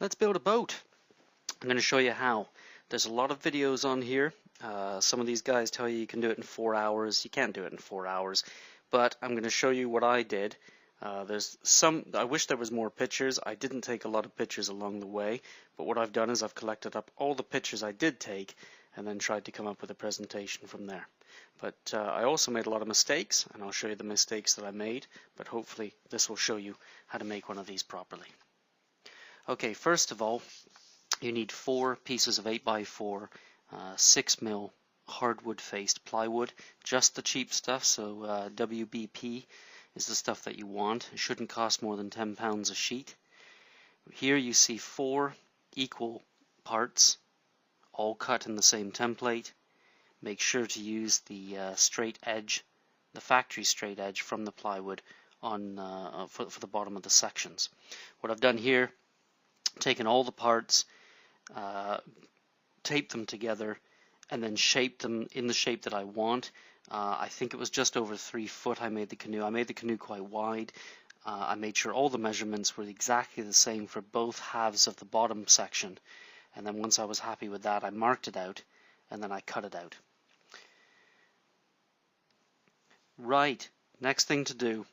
Let's build a boat. I'm going to show you how. There's a lot of videos on here. Some of these guys tell you can do it in 4 hours. You can't do it in 4 hours, but I'm going to show you what I did. I wish there was more pictures. I didn't take a lot of pictures along the way, but what I've done is I've collected up all the pictures I did take and then tried to come up with a presentation from there. But I also made a lot of mistakes, and I'll show you the mistakes that I made, but hopefully this will show you how to make one of these properly. Okay, first of all, you need 4 pieces of 8x4 6mm hardwood faced plywood, just the cheap stuff, so WBP is the stuff that you want. It shouldn't cost more than £10 a sheet. Here you see 4 equal parts, all cut in the same template. Make sure to use the straight edge, the factory straight edge from the plywood on for the bottom of the sections. What I've done here, taken all the parts, taped them together, and then shaped them in the shape that I want. I think it was just over 3 foot I made the canoe. I made the canoe quite wide. I made sure all the measurements were exactly the same for both halves of the bottom section, and then once I was happy with that, I marked it out and then I cut it out. Right, next thing to do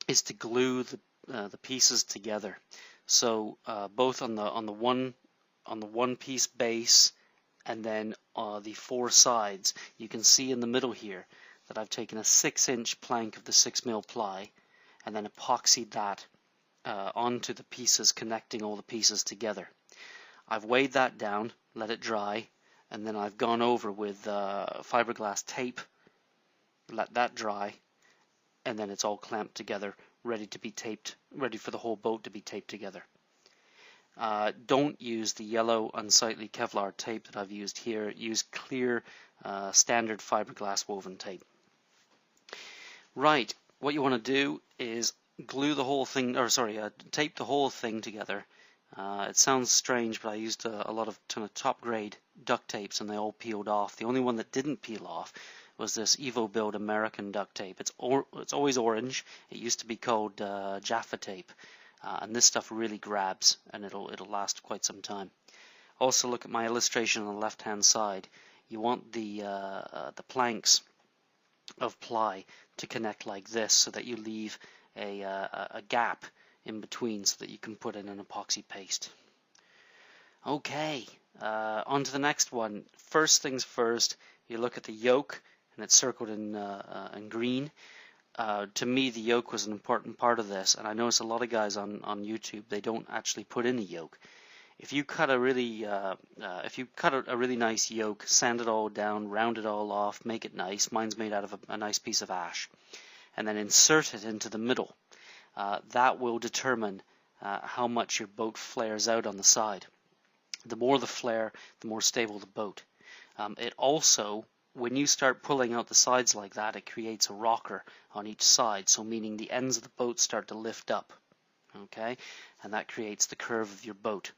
is to glue the pieces together. So both on the one piece base and then the 4 sides, you can see in the middle here that I've taken a 6-inch plank of the 6mm ply and then epoxied that onto the pieces, connecting all the pieces together. I've weighed that down, let it dry, and then I've gone over with fiberglass tape, let that dry, and then it's all clamped together, ready to be taped, ready for the whole boat to be taped together. Don't use the yellow unsightly Kevlar tape that I've used here. Use clear standard fiberglass woven tape. Right, what you want to do is glue the whole thing, tape the whole thing together. It sounds strange, but I used a lot of top grade duct tapes and they all peeled off. The only one that didn't peel off was this EvoBuild American duct tape. It's always orange. It used to be called Jaffa tape. And this stuff really grabs, and it'll last quite some time. Also, look at my illustration on the left-hand side. You want the planks of ply to connect like this, so that you leave a gap in between, so that you can put in an epoxy paste. Okay, on to the next one. First things first, you look at the yoke, and it's circled in green. To me, the yoke was an important part of this, and I notice a lot of guys on YouTube, they don't actually put in a yoke. If you cut a really nice yoke, sand it all down, round it all off, make it nice. Mine's made out of a nice piece of ash, and then insert it into the middle. That will determine how much your boat flares out on the side. The more the flare, the more stable the boat. It also, when you start pulling out the sides like that, it creates a rocker on each side, so meaning the ends of the boat start to lift up, okay, and that creates the curve of your boat.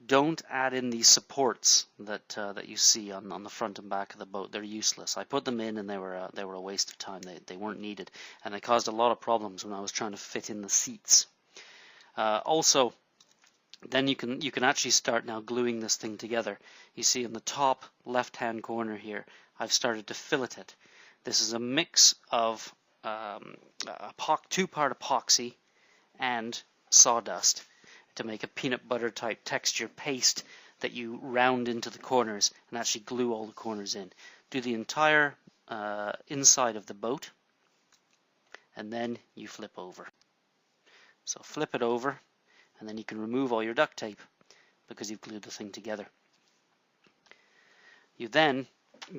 Don't add in these supports that you see on the front and back of the boat. They're useless. I put them in and they were a waste of time. They weren't needed, and they caused a lot of problems when I was trying to fit in the seats. Also, then you can actually start now gluing this thing together. You see in the top left-hand corner here, I've started to fillet it. This is a mix of 2-part epoxy and sawdust to make a peanut butter type texture paste that you round into the corners and actually glue all the corners in. Do the entire inside of the boat, and then you flip over. So flip it over, and then you can remove all your duct tape because you've glued the thing together. You then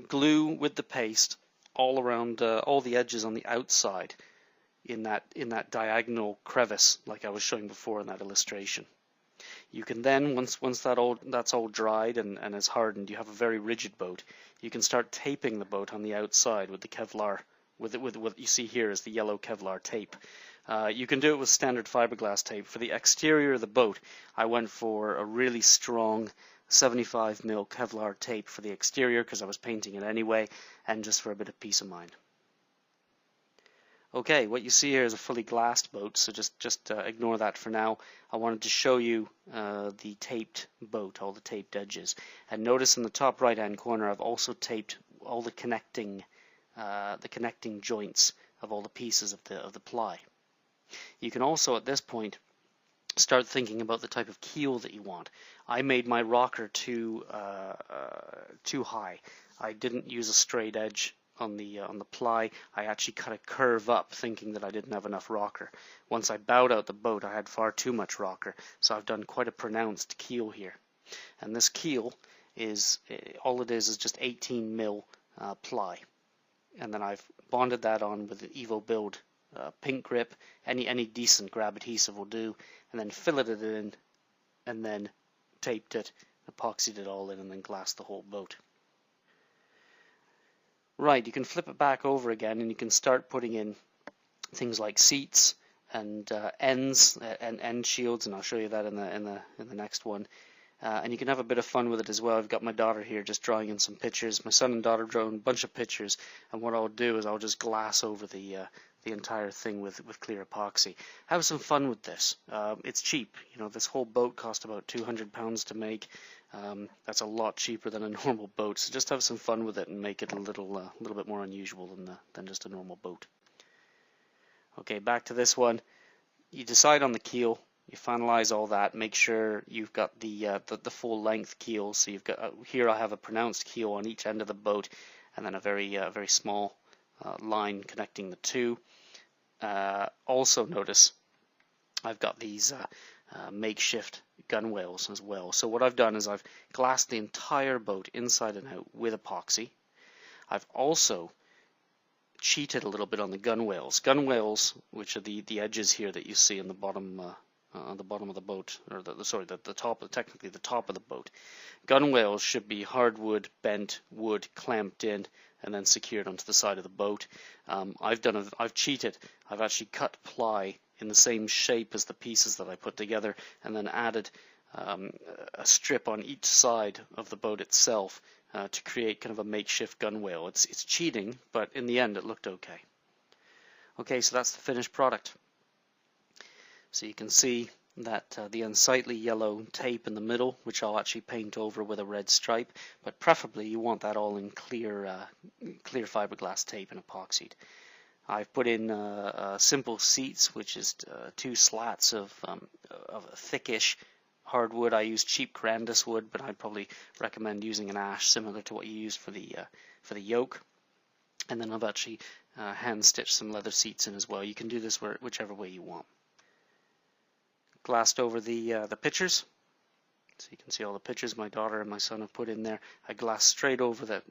glue with the paste all around all the edges on the outside in that diagonal crevice like I was showing before in that illustration. You can then, once that's all dried and is hardened, you have a very rigid boat. You can start taping the boat on the outside with the Kevlar, with what you see here is the yellow Kevlar tape. You can do it with standard fiberglass tape. For the exterior of the boat, I went for a really strong 75mm Kevlar tape for the exterior because I was painting it anyway, and just for a bit of peace of mind. Okay, what you see here is a fully glassed boat, so just ignore that for now. I wanted to show you the taped boat, all the taped edges. And notice in the top right hand corner I've also taped all the connecting joints of all the pieces of the ply. You can also at this point start thinking about the type of keel that you want. I made my rocker too high. I didn't use a straight edge on the ply. I actually cut a curve up, thinking that I didn't have enough rocker. Once I bowed out the boat, I had far too much rocker, so I've done quite a pronounced keel here. And this keel is all it is just 18 mil ply, and then I've bonded that on with an Evo Build pink grip. Any decent grab adhesive will do, and then filleted it in, and then taped it, epoxied it all in, and then glassed the whole boat. Right, you can flip it back over again, and you can start putting in things like seats and ends and end shields, and I'll show you that in the next one. And you can have a bit of fun with it as well. I've got my daughter here just drawing in some pictures. My son and daughter drawing a bunch of pictures, and what I'll do is I'll just glass over the entire thing with clear epoxy. Have some fun with this. It's cheap. You know, this whole boat cost about £200 to make. That's a lot cheaper than a normal boat. So just have some fun with it and make it a little bit more unusual than just a normal boat. Okay, back to this one. You decide on the keel. You finalize all that. Make sure you've got the full length keel. So you've got here I have a pronounced keel on each end of the boat, and then a very small line connecting the two. Also notice I've got these makeshift gunwales as well. So what I've done is I've glassed the entire boat inside and out with epoxy. I've also cheated a little bit on the gunwales. Gunwales, which are the edges here that you see on the bottom of the boat, or the top, technically the top of the boat. Gunwales should be hardwood, bent wood, clamped in, and then secured onto the side of the boat. I've cheated. I've actually cut ply in the same shape as the pieces that I put together, and then added a strip on each side of the boat itself to create kind of a makeshift gunwale. It's cheating, but in the end it looked okay. Okay, so that's the finished product. So you can see that the unsightly yellow tape in the middle, which I'll actually paint over with a red stripe, but preferably you want that all in clear fiberglass tape and epoxied. I've put in simple seats, which is two slats of a thickish hardwood. I use cheap Grandis wood, but I'd probably recommend using an ash similar to what you used for the yoke. And then I've actually hand stitched some leather seats in as well. You can do this whichever way you want. Glassed over the pictures, so you can see all the pictures my daughter and my son have put in there. I glassed straight over that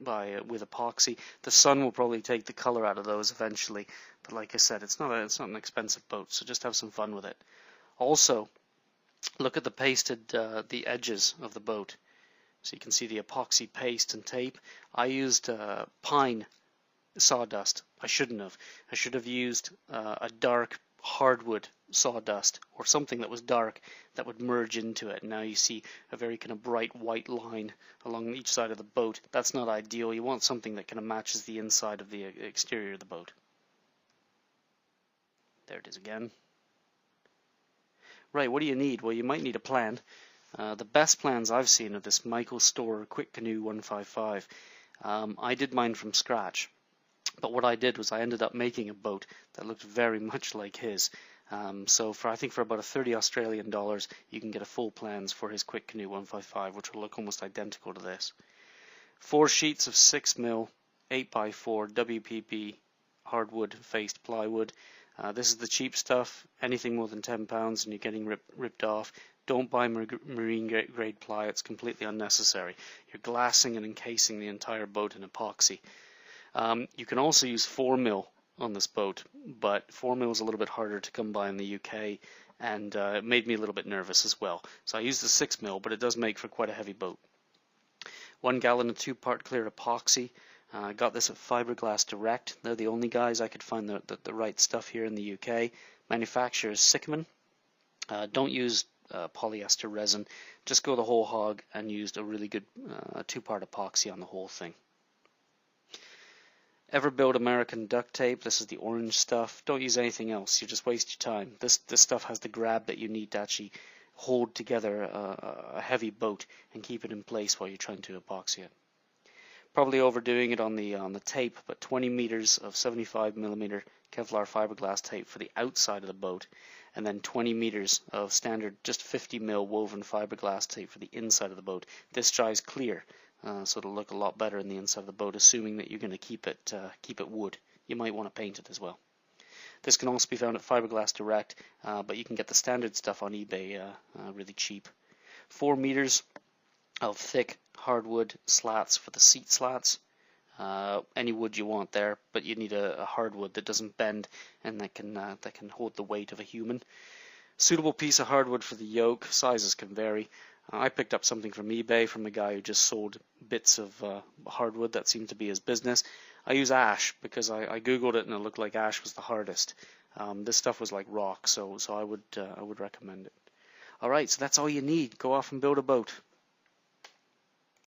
with epoxy. The sun will probably take the color out of those eventually, but like I said, it's not an expensive boat, so just have some fun with it. Also, look at the pasted the edges of the boat, so you can see the epoxy paste and tape. I used pine sawdust. I shouldn't have. I should have used a dark hardwood sawdust or something that was dark that would merge into it. Now you see a very kind of bright white line along each side of the boat. That's not ideal. You want something that kind of matches the inside of the exterior of the boat. There it is again. Right, what do you need? Well, you might need a plan. The best plans I've seen are this Michael Storer Quick Canoe 155. I did mine from scratch. But what I did was I ended up making a boat that looked very much like his. So I think for about $30 Australian, you can get a full plans for his Quick Canoe 155, which will look almost identical to this. 4 sheets of 6mm 8x4 WPP hardwood faced plywood. This is the cheap stuff. Anything more than £10 and you're getting ripped off. Don't buy marine grade ply. It's completely unnecessary. You're glassing and encasing the entire boat in epoxy. You can also use 4mm on this boat, but 4mm is a little bit harder to come by in the UK, and it made me a little bit nervous as well. So I used the 6mm, but it does make for quite a heavy boat. 1 gallon of 2-part clear epoxy. I got this at Fiberglass Direct. They're the only guys I could find the right stuff here in the UK. Manufacturer is Sycamore. Don't use polyester resin. Just go the whole hog and used a really good 2-part epoxy on the whole thing. Ever build American duct tape? This is the orange stuff. Don't use anything else. You just waste your time. This stuff has the grab that you need to actually hold together a heavy boat and keep it in place while you're trying to epoxy it. Probably overdoing it on the tape, but 20 meters of 75mm Kevlar fiberglass tape for the outside of the boat, and then 20 meters of standard just 50mm woven fiberglass tape for the inside of the boat. This dries clear, so it'll look a lot better in the inside of the boat, assuming that you're going to keep it wood. You might want to paint it as well. This can also be found at Fiberglass Direct, but you can get the standard stuff on eBay really cheap. 4 meters of thick hardwood slats for the seat slats. Any wood you want there, but you need a hardwood that doesn't bend and that can hold the weight of a human. Suitable piece of hardwood for the yoke. Sizes can vary. I picked up something from eBay from a guy who just sold bits of hardwood. That seemed to be his business. I use ash because I googled it and it looked like ash was the hardest. This stuff was like rock, so I would recommend it. All right, so that's all you need. Go off and build a boat.